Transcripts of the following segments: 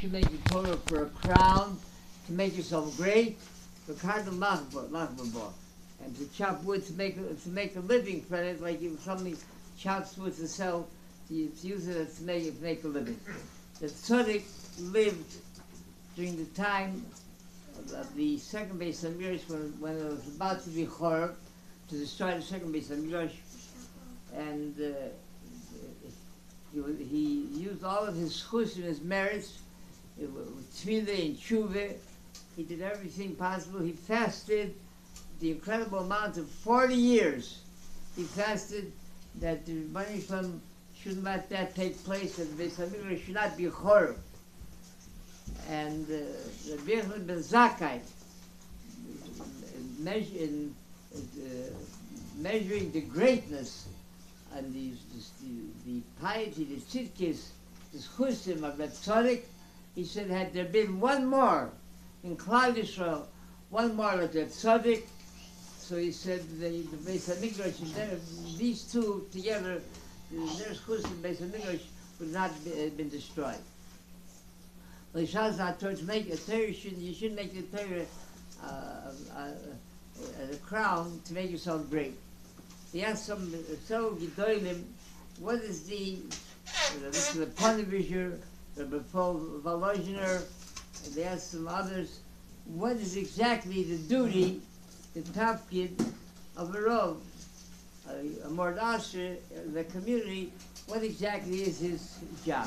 should make the Torah for a crown, to make yourself great, for cardinal machbor, and to chop wood to make a living from it, like if somebody chops wood to sell, to use it to make a living. The tzaddik lived during the time of the second Beis Hamikdash, when it was about to be chorb, to destroy the second Beis Hamikdash, and he used all of his chus and his merits, with tefillah and tshuva. He did everything possible. He fasted the incredible amount of 40 years. He fasted that the Rebbeinu Shalom shouldn't let that take place, that the Beis Hamikdash should not be chorb. And Rabbi Yochanan ben Zakkai, measuring the greatness and the piety, the tzidkis, the chusim of that tzaddik, he said, had there been one more in Klal Yisrael, one more like that tzaddik, so he said the Beis Hamikdash, these two together, their chusim Beis Hamikdash would not have been destroyed. Well, to make a Torah, you shouldn't make the Torah a crown to make yourself great. He asked several Gedolim, what is the Ponevezher, Rabbi Paul Volozhiner, and they asked some others, what is exactly the duty, the tafkid of a Rov, a Mord Asher, the community, what exactly is his job?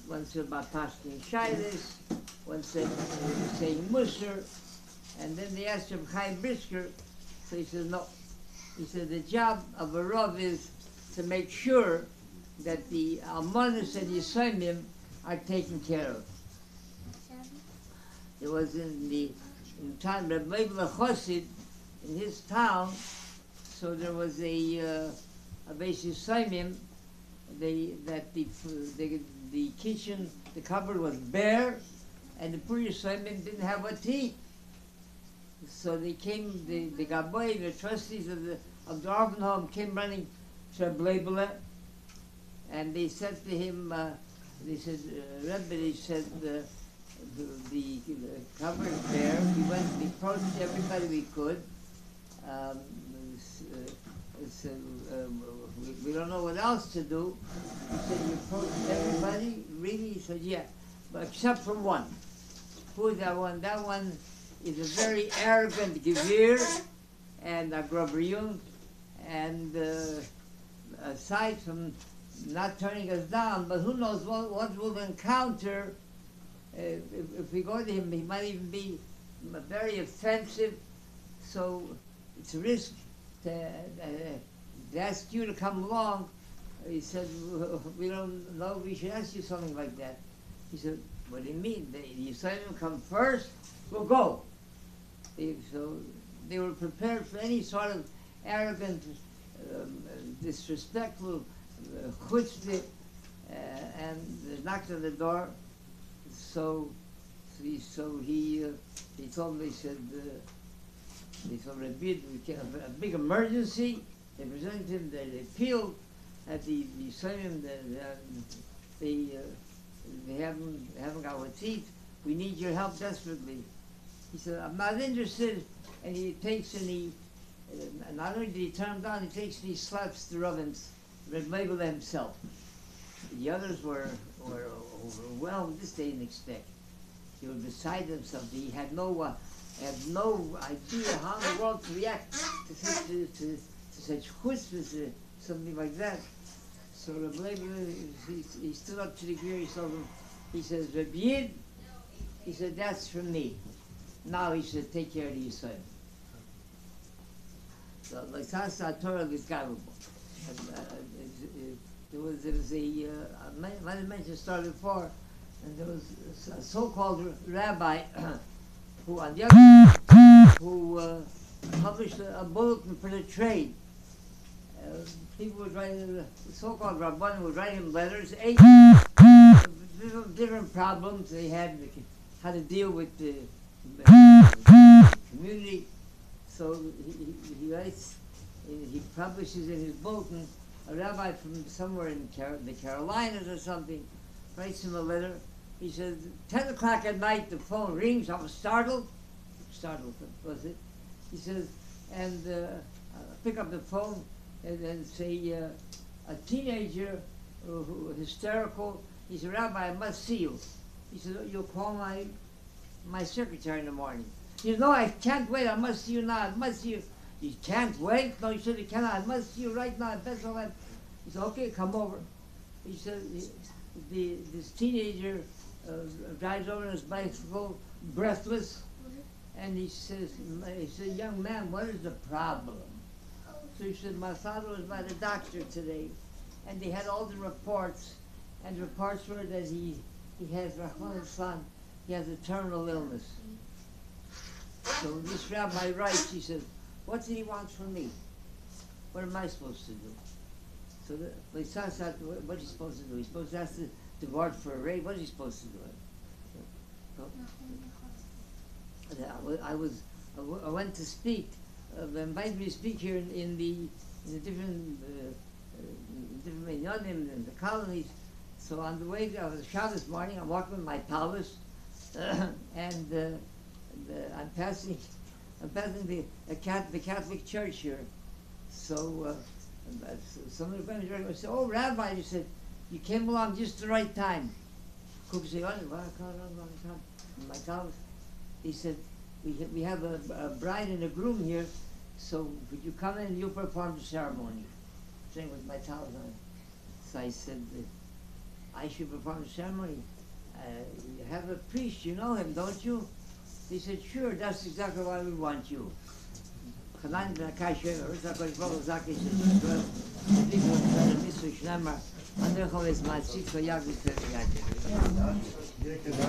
One said about Pashtin Shailis, one said saying Musar, and then they asked him Chaim Brisker, so he said no. He said the job of a Rav is to make sure that the Almanis and Yisraelim are taken care of. It was in time Reb Leibler Chosid, in his town, so there was a Beis Yisraelim, the kitchen, the cupboard was bare, and the poor Yisraelim didn't have what to eat. So they came, the Gaboy, the trustees of the orphan home came running to Bleibele, and they said to him, they said, Rebbe, they said, the cupboard is bare. We approached everybody we could. Said, we don't know what else to do. He said, you approached everybody? Really? He said, yeah, but except for one. Who is that one? That one is a very arrogant Gevir and a Grobriung, and aside from not turning us down, but who knows what we'll encounter if we go to him. He might even be very offensive, so it's a risk to ask you to come along. He said, we don't know, we should ask you something like that. He said, what do you mean? The Yisraelim come first? We'll go. So they were prepared for any sort of arrogant, disrespectful chutzpah, and knocked on the door. So he told me, he said, they told Rabbi, a big emergency. They presented him, they appealed at the Yisraelim, they haven't got what to eat. We need your help desperately. He said, I'm not interested. And he takes and not only did he turn him down, he takes and he slaps the Ravens, Reb Leibele himself. The others were overwhelmed. This they didn't expect. He was beside himself. He had no idea how in the world to react to such chutzpah, something like that. So Reb Leibele, he stood up to the Gevir, he says, Reb Yid, he said, that's from me. Now he said, take care of the Yisrael. So, like Sasa Torah is Garable. There was I might have mentioned a story before, and there was a so-called rabbi who, on the other, who published a bulletin for the trade. People would write, the so-called Rabbanim would write him letters, different problems they had, how to deal with the community. So he writes, he publishes in his bulletin, a rabbi from somewhere in the Carolinas or something, writes him a letter, He said, 10 o'clock at night, the phone rings. I was startled. Startled, was it? He says, and pick up the phone and then say, a teenager who hysterical. He said, Rabbi, I must see you. He said, you'll call my secretary in the morning. He said, no, I can't wait. I must see you now. I must see you. You can't wait? No, he said, you cannot. I must see you right now. That's all that. He said, okay, come over. He said, this teenager drives over on his bicycle, breathless, and he said, young man, what is the problem? So he said, my father was by the doctor today, and they had all the reports, and the reports were that he has, Rahman al-Islam, he has a terminal illness. So this rabbi writes, he said, what did he want from me? What am I supposed to do? So the son said, what is he supposed to do? He's supposed to ask the board for a raise. What is he supposed to do? I went to speak. They invited me to speak here in the different minyanim in the colonies. So on the way, I was Shabbos morning. I'm walking with my palace, and I'm passing the Catholic Church here. So some of the friends would say, "Oh, Rabbi," he said, "you came along just the right time." Cook said, my palace. He said, "We have a bride and a groom here, so would you come in and you perform the ceremony?" Saying with my towels on. So I said, "I should perform the ceremony. You have a priest, you know him, don't you?" He said, "Sure, that's exactly why we want you."